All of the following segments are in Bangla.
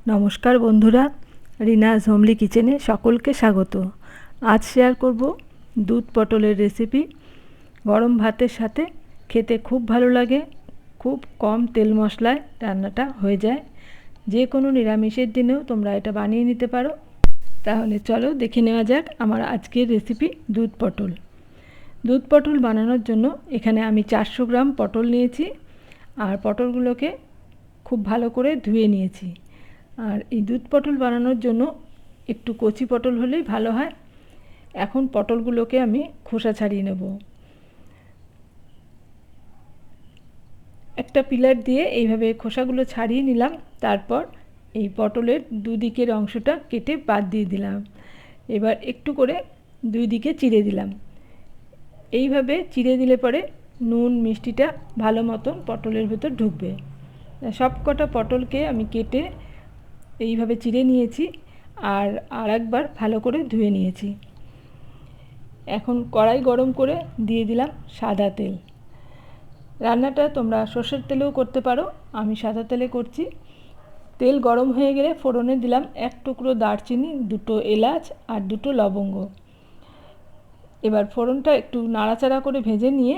নমস্কার বন্ধুরা, রিনাজ হোমলি কিচেনে সকলকে স্বাগত। আজ শেয়ার করব দুধ পটলের রেসিপি। গরম ভাতের সাথে খেতে খুব ভালো লাগে, খুব কম তেল মশলায় রান্নাটা হয়ে যায়। যে কোনো নিরামিষের দিনেও তোমরা এটা বানিয়ে নিতে পারো। তাহলে চলো দেখে নেওয়া যাক আমার আজকের রেসিপি দুধ পটল। দুধ পটল বানানোর জন্য এখানে আমি 400 গ্রাম পটল নিয়েছি, আর পটলগুলোকে খুব ভালো করে ধুয়ে নিয়েছি। আর এই দুধ পটল বানানোর জন্য একটু কচি পটল হলেই ভালো হয়। এখন পটলগুলোকে আমি খোসা ছাড়িয়ে নেব। একটা পিলার দিয়ে এইভাবে খোসাগুলো ছাড়িয়ে নিলাম। তারপর এই পটলের দুদিকের অংশটা কেটে বাদ দিয়ে দিলাম। এবার একটু করে দুই দিকে চিড়ে দিলাম। এইভাবে চিড়ে দিলে পরে নুন মিষ্টিটা ভালো মতন পটলের ভেতর ঢুকবে। সব কটা পটলকে আমি কেটে এইভাবে চিড়ে নিয়েছি, আর একবার ভালো করে ধুয়ে নিয়েছি। এখন কড়াই গরম করে দিয়ে দিলাম সাদা তেল। রান্নাটা তোমরা সর্ষের তেলেও করতে পারো, আমি সাদা তেলে করছি। তেল গরম হয়ে গেলে ফোড়নে দিলাম 1 টুকরো দারচিনি, 2টো এলাচ আর 2টো লবঙ্গ। এবার ফোড়নটা একটু নাড়াচাড়া করে ভেজে নিয়ে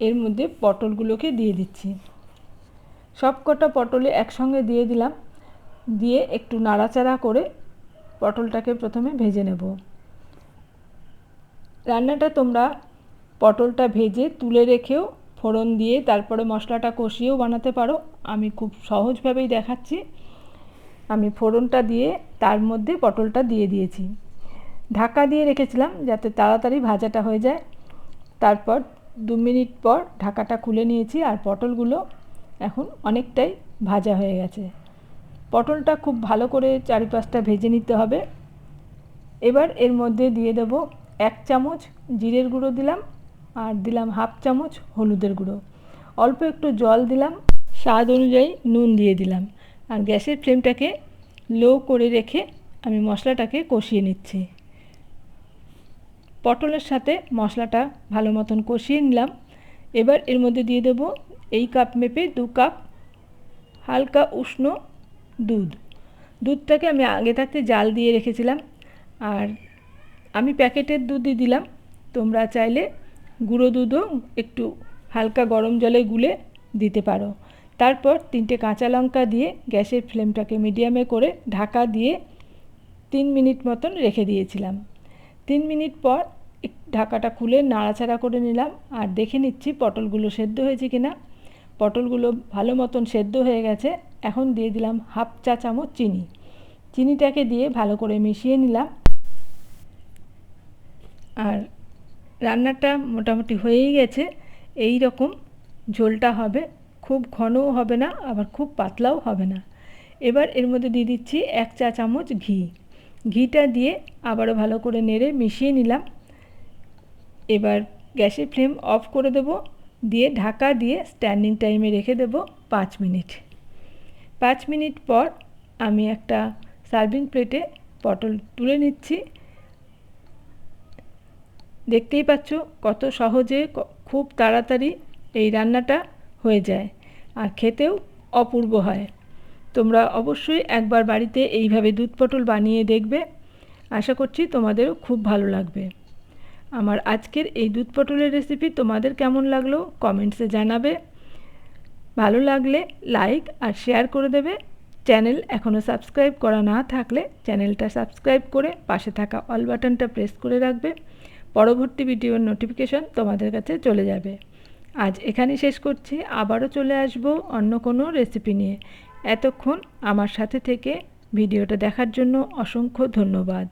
এর মধ্যে পটলগুলোকে দিয়ে দিচ্ছি। সব কটা পটলে একসঙ্গে দিয়ে দিলাম, দিয়ে একটু নাড়াচাড়া করে পটলটাকে প্রথমে ভেজে নেব। রান্নাটা তোমরা পটলটা ভেজে তুলে রেখেও ফোড়ন দিয়ে তারপরে মশলাটা কষিয়েও বানাতে পারো। আমি খুব সহজভাবেই দেখাচ্ছি। আমি ফোড়নটা দিয়ে তার মধ্যে পটলটা দিয়ে দিয়েছি, ঢাকা দিয়ে রেখেছিলাম যাতে তাড়াতাড়ি ভাজাটা হয়ে যায়। তারপর 2 মিনিট পর ঢাকাটা খুলে নিয়েছি, আর পটলগুলো এখন অনেকটাই ভাজা হয়ে গেছে। পটলটা খুব ভালো করে চারিপাশটা ভেজে নিতে হবে। এবার এর মধ্যে দিয়ে দেব 1 চামচ জিরের গুঁড়ো দিলাম, আর দিলাম 1/2 চামচ হলুদের গুঁড়ো। অল্প একটু জল দিলাম, স্বাদ অনুযায়ী নুন দিয়ে দিলাম। আর গ্যাসের ফ্লেমটাকে লো করে রেখে আমি মশলাটাকে কষিয়ে নিচ্ছি। পটলের সাথে মশলাটা ভালো মতন কষিয়ে নিলাম। এবার এর মধ্যে দিয়ে দেব এই কাপ মেপে 2 কাপ হালকা উষ্ণ দুধটাকে আমি আগে থাকতে জাল দিয়ে রেখেছিলাম, আর আমি প্যাকেটের দুধই দিলাম। তোমরা চাইলে গুঁড়ো দুধও একটু হালকা গরম জলে গুলে দিতে পারো। তারপর 3টে কাঁচা লঙ্কা দিয়ে গ্যাসের ফ্লেমটাকে মিডিয়ামে করে ঢাকা দিয়ে 3 মিনিট মতন রেখে দিয়েছিলাম। 3 মিনিট পর ঢাকাটা খুলে নাড়াচাড়া করে নিলাম, আর দেখে নিচ্ছি পটলগুলো সেদ্ধ হয়েছে কিনা। পটলগুলো ভালো মতন সেদ্ধ হয়ে গেছে। এখন দিয়ে দিলাম 1/2 চা চামচ চিনি। চিনিটাকে দিয়ে ভালো করে মিশিয়ে নিলাম। আর রান্নাটা মোটামুটি হয়েই গেছে। এই রকম ঝোলটা হবে, খুব ঘনও হবে না আবার খুব পাতলাও হবে না। এবার এর মধ্যে দিয়ে দিচ্ছি 1 চা চামচ ঘিটা দিয়ে আবারও ভালো করে নেড়ে মিশিয়ে নিলাম। এবার গ্যাসের ফ্লেম অফ করে দেব, দিয়ে ঢাকা দিয়ে স্ট্যান্ডিং টাইমে রেখে দেব 5 মিনিট। 5 মিনিট পর আমি একটা সার্ভিং প্লেটে পটল তুলে নিচ্ছি। দেখতেই পাচ্ছ কত সহজে খুব তাড়াতাড়ি এই রান্নাটা হয়ে যায়, আর খেতেও অপূর্ব হয়। তোমরা অবশ্যই একবার বাড়িতে এইভাবে দুধ পটল বানিয়ে দেখবে। আশা করছি তোমাদেরও খুব ভালো লাগবে। আমার আজকের এই দুধ পটলের রেসিপি তোমাদের কেমন লাগলো কমেন্টসে জানাবে। ভালো লাগলে লাইক আর শেয়ার করে দেবে। চ্যানেল এখনও সাবস্ক্রাইব করা না থাকলে চ্যানেলটা সাবস্ক্রাইব করে পাশে থাকা অল বাটনটা প্রেস করে রাখবে। পরবর্তী ভিডিওর নোটিফিকেশন তোমাদের কাছে চলে যাবে। আজ এখানেই শেষ করছি, আবারও চলে আসব অন্য কোনো রেসিপি নিয়ে। এতক্ষণ আমার সাথে থেকে ভিডিওটা দেখার জন্য অসংখ্য ধন্যবাদ।